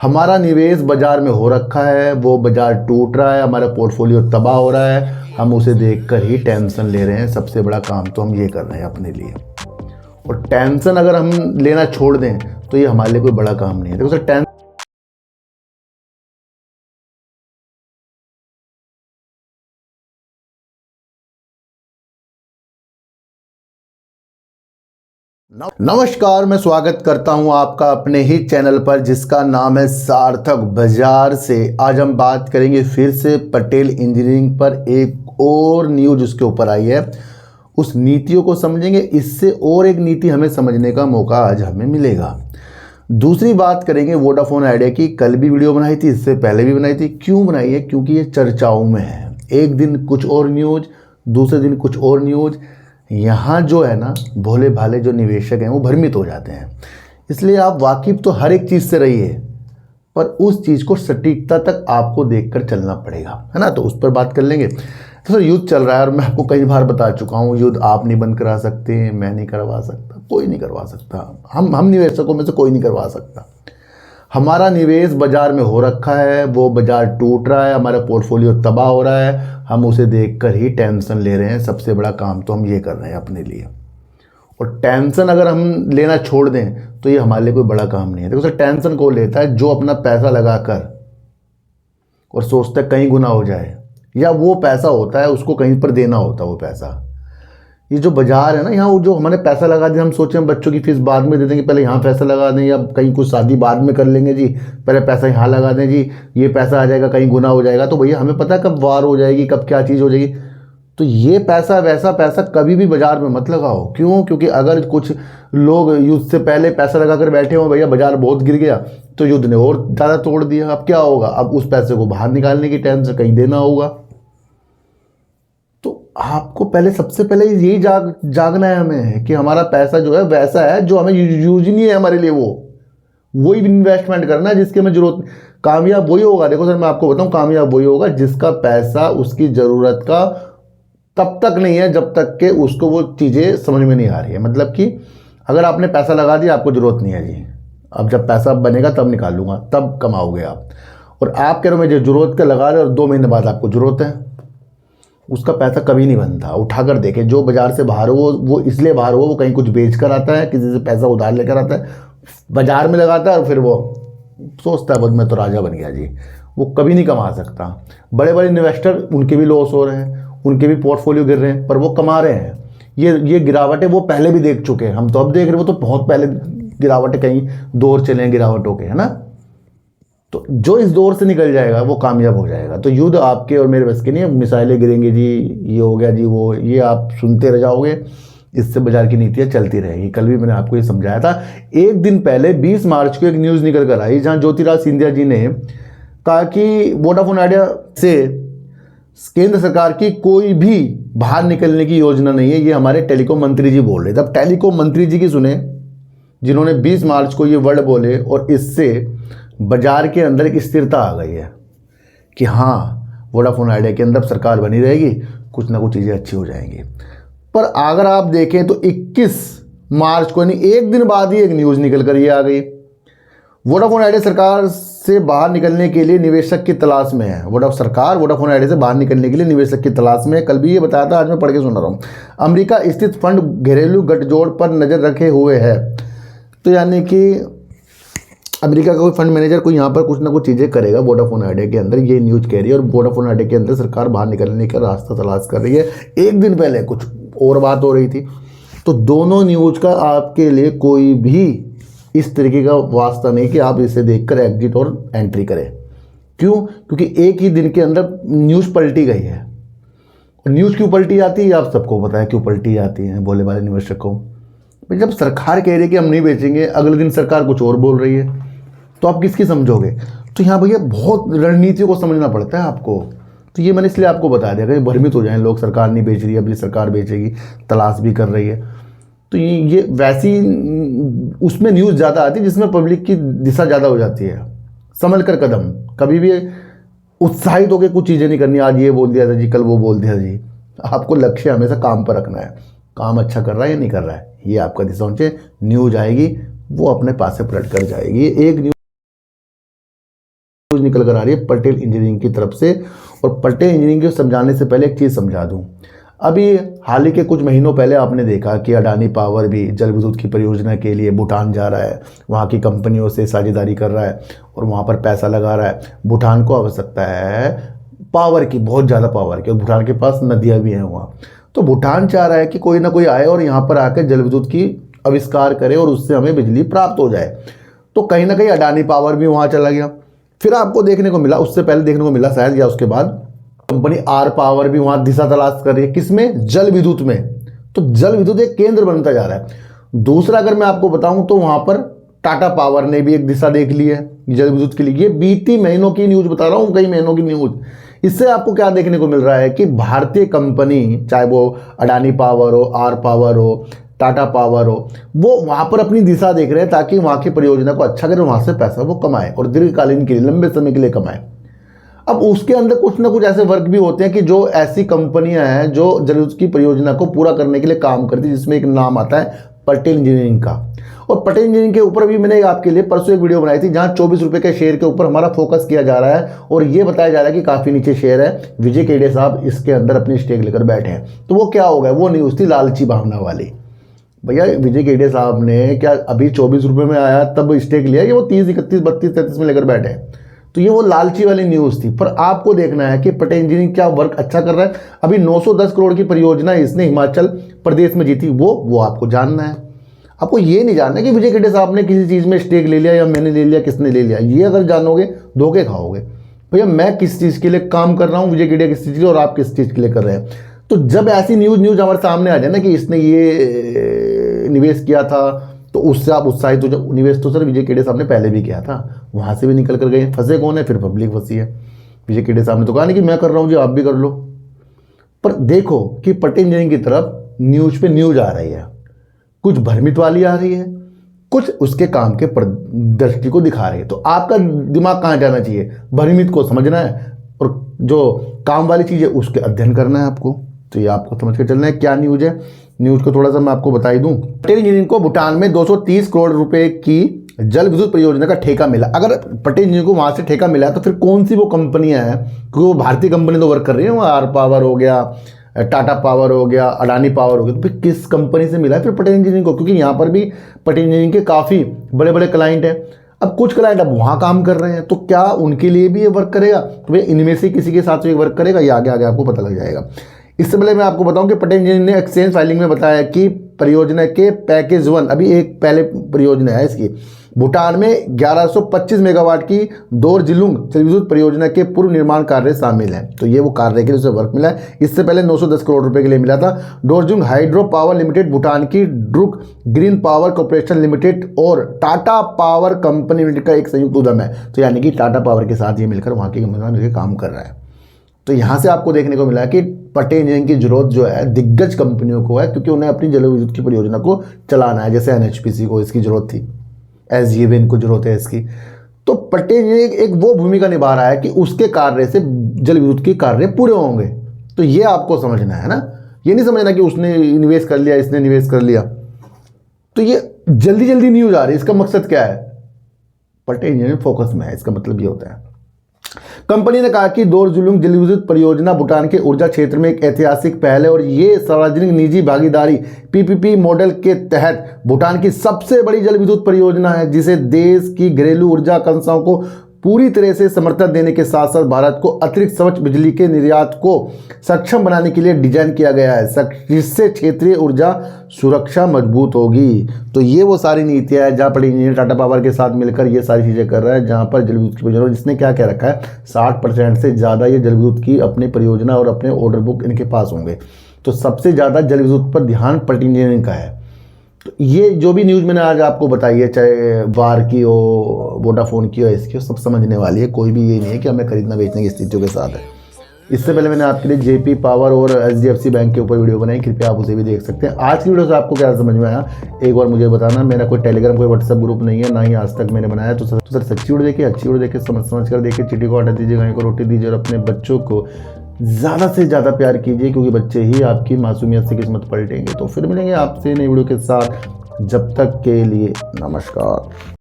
हमारा निवेश बाजार में हो रखा है, वो बाजार टूट रहा है, हमारा पोर्टफोलियो तबाह हो रहा है, हम उसे देखकर ही टेंशन ले रहे हैं। सबसे बड़ा काम तो हम ये कर रहे हैं अपने लिए। और टेंशन अगर हम लेना छोड़ दें तो ये हमारे लिए कोई बड़ा काम नहीं है। देखो सर, नमस्कार, मैं स्वागत करता हूं आपका अपने ही चैनल पर जिसका नाम है सार्थक बाजार से। आज हम बात करेंगे फिर से पटेल इंजीनियरिंग पर। एक और न्यूज उसके ऊपर आई है, उस नीतियों को समझेंगे। इससे और एक नीति हमें समझने का मौका आज हमें मिलेगा। दूसरी बात करेंगे वोडाफोन आइडिया की। कल भी वीडियो बनाई थी, इससे पहले भी बनाई थी। क्यों बनाई है? क्योंकि ये चर्चाओं में है। एक दिन कुछ और न्यूज, दूसरे दिन कुछ और न्यूज। यहाँ जो है ना, भोले भाले जो निवेशक हैं वो भ्रमित हो जाते हैं। इसलिए आप वाकिफ तो हर एक चीज़ से रहिए, पर उस चीज़ को सटीकता तक आपको देखकर चलना पड़ेगा, है ना। तो उस पर बात कर लेंगे। तो सर, युद्ध चल रहा है और मैं आपको कई बार बता चुका हूँ, युद्ध आप नहीं बंद करा सकते, मैं नहीं करवा सकता, कोई नहीं करवा सकता। हम निवेशकों में से कोई नहीं करवा सकता। हमारा निवेश बाजार में हो रखा है, वो बाजार टूट रहा है, हमारा पोर्टफोलियो तबाह हो रहा है, हम उसे देखकर ही टेंशन ले रहे हैं। सबसे बड़ा काम तो हम ये कर रहे हैं अपने लिए। और टेंशन अगर हम लेना छोड़ दें तो ये हमारे लिए कोई बड़ा काम नहीं है। देखो सर, टेंशन कौन लेता है? जो अपना पैसा लगाकर और सोचता है कहीं गुना हो जाए, या वो पैसा होता है उसको कहीं पर देना होता है वो पैसा। ये जो बाजार है ना, यहाँ वो जो हमने पैसा लगा दिया, हम सोचे हम बच्चों की फीस बाद में दे देंगे, पहले यहाँ पैसा लगा दें, या कहीं कुछ शादी बाद में कर लेंगे जी, पहले पैसा यहाँ लगा दें जी, ये पैसा आ जाएगा, कहीं गुना हो जाएगा। तो भैया हमें पता है कब वार हो जाएगी, कब क्या चीज़ हो जाएगी। तो ये पैसा वैसा पैसा कभी भी बाजार में मत लगाओ। क्यों? क्योंकि अगर कुछ लोग युद्ध से पहले पैसा लगा कर बैठे हो, भैया बाजार बहुत गिर गया, तो युद्ध ने और ज़्यादा तोड़ दिया। अब क्या होगा? अब उस पैसे को बाहर निकालने की टेंशन, कहीं देना होगा। आपको पहले, सबसे पहले यही जागना है हमें कि हमारा पैसा जो है वैसा है जो हमें यूज नहीं है हमारे लिए, वही इन्वेस्टमेंट करना है जिसकी हमें जरूरत। कामयाब वही होगा, देखो सर मैं आपको बताऊं, कामयाब वही होगा जिसका पैसा उसकी ज़रूरत का तब तक नहीं है जब तक कि उसको वो चीज़ें समझ में नहीं आ रही है। मतलब कि अगर आपने पैसा लगा दिया, आपको ज़रूरत नहीं है जी, अब जब पैसा बनेगा तब निकालूंगा, तब कमाओगे आप। और आप कह रहे हो मुझे ज़रूरत का लगा रहे और 2 महीने बाद आपको ज़रूरत है, उसका पैसा कभी नहीं बनता। उठाकर देखें, जो बाजार से बाहर हो वो इसलिए बाहर हो, वो कहीं कुछ बेच कर आता है, किसी से पैसा उधार लेकर आता है, बाजार में लगाता है और फिर वो सोचता है बस मैं तो राजा बन गया जी। वो कभी नहीं कमा सकता। बड़े बड़े इन्वेस्टर, उनके भी लॉस हो रहे हैं, उनके भी पोर्टफोलियो गिर रहे हैं, पर वो कमा रहे हैं। ये गिरावटें वो पहले भी देख चुके हैं, हम तो अब देख रहे हैं, वो तो बहुत पहले गिरावटें, कहीं दौर चले हैं गिरावटों के, है ना। तो जो इस दौर से निकल जाएगा वो कामयाब हो जाएगा। तो युद्ध आपके और मेरे बस के नहीं है। मिसाइलें गिरेंगी जी, ये हो गया जी, वो ये आप सुनते रह जाओगे, इससे बाजार की नीतियाँ चलती रहेगी। कल भी मैंने आपको ये समझाया था। एक दिन पहले 20 मार्च को एक न्यूज़ निकल कर आई जहाँ ज्योतिराज सिंधिया जी ने कहा कि वोडाफोन आइडिया से केंद्र सरकार की कोई भी बाहर निकलने की योजना नहीं है। ये हमारे टेलीकॉम मंत्री जी बोल रहे थे। अब टेलीकॉम मंत्री जी की सुने, जिन्होंने 20 मार्च को ये वर्ड बोले, और इससे बाजार के अंदर एक स्थिरता आ गई है कि हाँ, वोडाफोन आइडिया के अंदर सरकार बनी रहेगी, कुछ ना कुछ चीज़ें अच्छी हो जाएंगी। पर अगर आप देखें तो 21 मार्च को, यानी एक दिन बाद ही एक न्यूज़ निकल कर ये आ गई, वोडाफोन आइडिया सरकार से बाहर निकलने के लिए निवेशक की तलाश में है। सरकार वोडाफोन आइडिया से बाहर निकलने के लिए निवेशक की तलाश में है। कल भी ये बताया था, आज मैं पढ़ के सुना रहा हूँ। अमेरिका स्थित फंड घरेलू गठजोड़ पर नज़र रखे हुए है। तो यानी कि अमेरिका का कोई फंड मैनेजर कोई यहाँ पर कुछ ना कुछ चीज़ें करेगा वोडाफोन आइडिया के अंदर, ये न्यूज़ कह रही है। और वोडाफोन आइडिया के अंदर सरकार बाहर निकलने का रास्ता तलाश कर रही है। एक दिन पहले कुछ और बात हो रही थी। तो दोनों न्यूज़ का आपके लिए कोई भी इस तरीके का वास्ता नहीं कि आप इसे देखकर एग्जिट और एंट्री करें। क्यों? क्योंकि एक ही दिन के अंदर न्यूज़ पलटी गई है। और न्यूज़ क्यों पलटी जाती है आपको सबको पता है, क्यों पलटी जाती है भोले भाले निवेशकों। जब सरकार कह रही है कि हम नहीं बेचेंगे, अगले दिन सरकार कुछ और बोल रही है, तो आप किसकी समझोगे? तो यहाँ भैया बहुत रणनीतियों को समझना पड़ता है आपको। तो ये मैंने इसलिए आपको बता दिया, कहीं भ्रमित हो जाएं लोग, सरकार नहीं बेच रही है, अभी सरकार बेचेगी, तलाश भी कर रही है। तो ये वैसी उसमें न्यूज़ ज़्यादा आती है जिसमें पब्लिक की दिशा ज़्यादा हो जाती है। संभल कर कदम, कभी भी उत्साहित होकर कुछ चीज़ें नहीं करनी, आज ये बोल दिया था जी, कल वो बोल दिया जी। आपको लक्ष्य हमेशा काम पर रखना है, काम अच्छा कर रहा है या नहीं कर रहा है, ये आपका दिशा होना चाहिए। न्यूज़ आएगी वो अपने पास से पलट कर जाएगी। एक न्यूज़ न्यूज़ निकल कर आ रही है पटेल इंजीनियरिंग की तरफ से। और पटेल इंजीनियरिंग को समझाने से पहले एक चीज़ समझा दूं। अभी हाल ही के कुछ महीनों पहले आपने देखा कि अडानी पावर भी जल विद्युत की परियोजना के लिए भूटान जा रहा है, वहाँ की कंपनियों से साझेदारी कर रहा है और वहाँ पर पैसा लगा रहा है। भूटान को आवश्यकता है पावर की, बहुत ज़्यादा पावर की, और भूटान के पास नदियाँ भी हैं वहाँ। तो भूटान चाह रहा है कि कोई ना कोई आए और यहाँ पर आकर जल विद्युत की आविष्कार करे और उससे हमें बिजली प्राप्त हो जाए। तो कहीं ना कहीं अडानी पावर भी वहाँ चला गया। फिर आपको देखने को मिला, उससे पहले देखने को मिला शायद या उसके बाद, कंपनी आर पावर भी वहाँ दिशा तलाश कर रही है। किसमें? जल विद्युत में। तो जल विद्युत एक केंद्र बनता जा रहा है। दूसरा अगर मैं आपको बताऊं तो वहाँ पर टाटा पावर ने भी एक दिशा देख ली है जल विद्युत के लिए। ये बीती महीनों की न्यूज़ बता रहा हूँ, कई महीनों की न्यूज़। इससे आपको क्या देखने को मिल रहा है कि भारतीय कंपनी, चाहे वो अडानी पावर हो, आर पावर हो, टाटा पावर हो, वो वहाँ पर अपनी दिशा देख रहे हैं ताकि वहाँ की परियोजना को अच्छा करें, वहाँ से पैसा वो कमाए और दीर्घकालीन के लिए, लंबे समय के लिए कमाए। अब उसके अंदर कुछ ना कुछ ऐसे वर्क भी होते हैं कि जो ऐसी कंपनियां हैं जो जल विद्युत की परियोजना को पूरा करने के लिए काम करती है, जिसमें एक नाम आता है पटेल इंजीनियरिंग का। और पटेल इंजीनियरिंग के ऊपर भी मैंने आपके लिए परसों एक वीडियो बनाई थी जहां 24 रुपए के शेयर के ऊपर हमारा फोकस किया जा रहा है और ये बताया जा रहा है कि काफ़ी नीचे शेयर है। विजय केडिया साहब इसके अंदर अपनी स्टेक लेकर बैठे हैं। तो वो क्या हो गया? वो न्यूज़ थी लालची भावना वाली। भैया विजय केडिया साहब ने क्या अभी 24 रुपये में आया तब स्टेक लिया कि वो 30, 31, 32, 33 में लेकर बैठे हैं? तो ये वो लालची वाली न्यूज़ थी। पर आपको देखना है कि पटेल इंजीनियरिंग क्या वर्क अच्छा कर रहा है। अभी 910 करोड़ की परियोजना इसने हिमाचल प्रदेश में जीती, वो आपको जानना है। आपको ये नहीं जानना है कि विजय केडिया साहब ने किसी चीज़ में स्टेक ले लिया या मैंने ले लिया, किसने ले लिया। ये अगर जानोगे धोखे खाओगे। भैया मैं किस चीज़ के लिए काम कर रहा हूँ, विजय केडिया किस चीज़ के लिए और आप किस चीज़ के लिए कर रहे हैं। तो जब ऐसी न्यूज़ हमारे सामने आ जाए ना कि इसने ये निवेश किया था तो उससे आप उत्साहित हो जाओ। निवेश तो सर विजय केडिया साहब ने पहले भी किया था, वहाँ से भी निकल कर गए। फंसे कौन है? फिर पब्लिक फंसी है। विजय केडिया साहब ने तो कहा नहीं कि मैं कर रहा हूँ जी, आप भी कर लो। पर देखो कि पटेल इंजीनियरिंग की तरफ न्यूज़ पे न्यूज़ आ रही है, कुछ भ्रमित वाली आ रही है, कुछ उसके काम के दृष्टि को दिखा रही है। तो आपका दिमाग कहाँ जाना चाहिए? भ्रमित को समझना है और जो काम वाली चीज़ है उसके अध्ययन करना है आपको। तो ये आपको समझ के चलना है क्या न्यूज़ है। न्यूज़ को थोड़ा सा मैं आपको बता ही दूं। पटेल इंजीनियरिंग को भूटान में 230 करोड़ रुपए की जल विद्युत परियोजना का ठेका मिला। अगर पटेल इंजीनियरिंग को वहाँ से ठेका मिला तो फिर कौन सी वो कंपनियां हैं, क्योंकि वो भारतीय कंपनी तो वर्क कर रही है, वहाँ आर पावर हो गया, टाटा पावर हो गया, अडानी पावर हो गया। तो फिर किस कंपनी से मिला है फिर पटेल इंजीनियरिंग को? क्योंकि यहाँ पर भी पटेल इंजीनियरिंग के काफ़ी बड़े बड़े क्लाइंट हैं। अब कुछ क्लाइंट अब वहाँ काम कर रहे हैं, तो क्या उनके लिए भी ये वर्क करेगा? तो भैया इनमें से किसी के साथ ये वर्क करेगा, ये आगे आगे आपको पता लग जाएगा। इससे पहले मैं आपको बताऊं कि पटेल इंजीनियरिंग ने एक्सचेंज फाइलिंग में बताया कि परियोजना के पैकेज 1, अभी एक पहले परियोजना है इसकी, भूटान में 1125 मेगावाट की दोरजिलुंग जल विद्युत परियोजना के पूर्व निर्माण कार्य शामिल हैं। तो ये वो कार्य के लिए उसे वर्क मिला है। इससे पहले 910 करोड़ रुपए के लिए मिला था। दोरजिलुंग हाइड्रो पावर लिमिटेड, भूटान की Druk green power corporation limited और टाटा पावर कंपनी लिमिटेड का एक संयुक्त उद्यम है। तो यानी कि टाटा पावर के साथ ये मिलकर वहाँ की कंपनी मिलकर काम कर रहा है। तो यहाँ से आपको देखने को मिला कि पटेल इंजीनियरिंग की जरूरत जो है दिग्गज कंपनियों को है, क्योंकि उन्हें अपनी जल विद्युत की परियोजना को चलाना है। जैसे एनएचपीसी को इसकी जरूरत थी, एसजेवीएन को जरूरत है इसकी। तो पटेल इंजीनियरिंग एक वो भूमिका निभा रहा है कि उसके कार्य से जल विद्युत के कार्य पूरे होंगे। तो ये आपको समझना है ना, ये नहीं समझना कि उसने निवेश कर लिया, इसने निवेश कर लिया। तो ये जल्दी जल्दी न्यूज आ रही है, इसका मकसद क्या है? पटेल इंजीनियरिंग फोकस में है, इसका मतलब ये होता है। कंपनी ने कहा कि दोरजिलुंग जल विद्युत परियोजना भूटान के ऊर्जा क्षेत्र में एक ऐतिहासिक पहल है और ये सार्वजनिक निजी भागीदारी पीपीपी मॉडल के तहत भूटान की सबसे बड़ी जल विद्युत परियोजना है, जिसे देश की घरेलू ऊर्जा आकांक्षाओं को पूरी तरह से समर्थन देने के साथ साथ भारत को अतिरिक्त स्वच्छ बिजली के निर्यात को सक्षम बनाने के लिए डिजाइन किया गया है, जिससे क्षेत्रीय ऊर्जा सुरक्षा मजबूत होगी। तो ये वो सारी नीतियाँ है जहाँ पर इंजीनियर टाटा पावर के साथ मिलकर ये सारी चीज़ें कर रहा है, जहाँ पर जल विद्युत की परियोजना, जिसने क्या क्या रखा है 60% से ज़्यादा ये जल विद्युत की अपनी परियोजना और अपने ऑर्डर बुक इनके पास होंगे। तो सबसे ज़्यादा जल विद्युत पर ध्यान पटेल इंजीनियरिंग का है। तो ये जो भी न्यूज़ मैंने आज आपको बताई है, चाहे वार की हो, वोडाफोन की हो, इसकी हो, सब समझने वाली है। कोई भी ये नहीं है कि हमें खरीदना बेचने की स्थितियों के साथ है। इससे पहले मैंने आपके लिए जेपी पावर और एचडीएफसी बैंक के ऊपर वीडियो बनाई, कृपया आप उसे भी देख सकते हैं। आज की वीडियो से आपको क्या समझ में आया एक बार मुझे बताना। मेरा कोई टेलीग्राम कोई व्हाट्सएप ग्रुप नहीं है, ना ही आज तक मैंने बनाया। तो सर सच्ची वीडियो देखिए, अच्छी वीडियो देखिए, समझ कर देखिए, चिट्ठी को हटा दीजिए, गाय को रोटी दीजिए और अपने बच्चों को ज़्यादा से ज़्यादा प्यार कीजिए, क्योंकि बच्चे ही आपकी मासूमियत से किस्मत पलटेंगे। तो फिर मिलेंगे आपसे नई वीडियो के साथ, जब तक के लिए नमस्कार।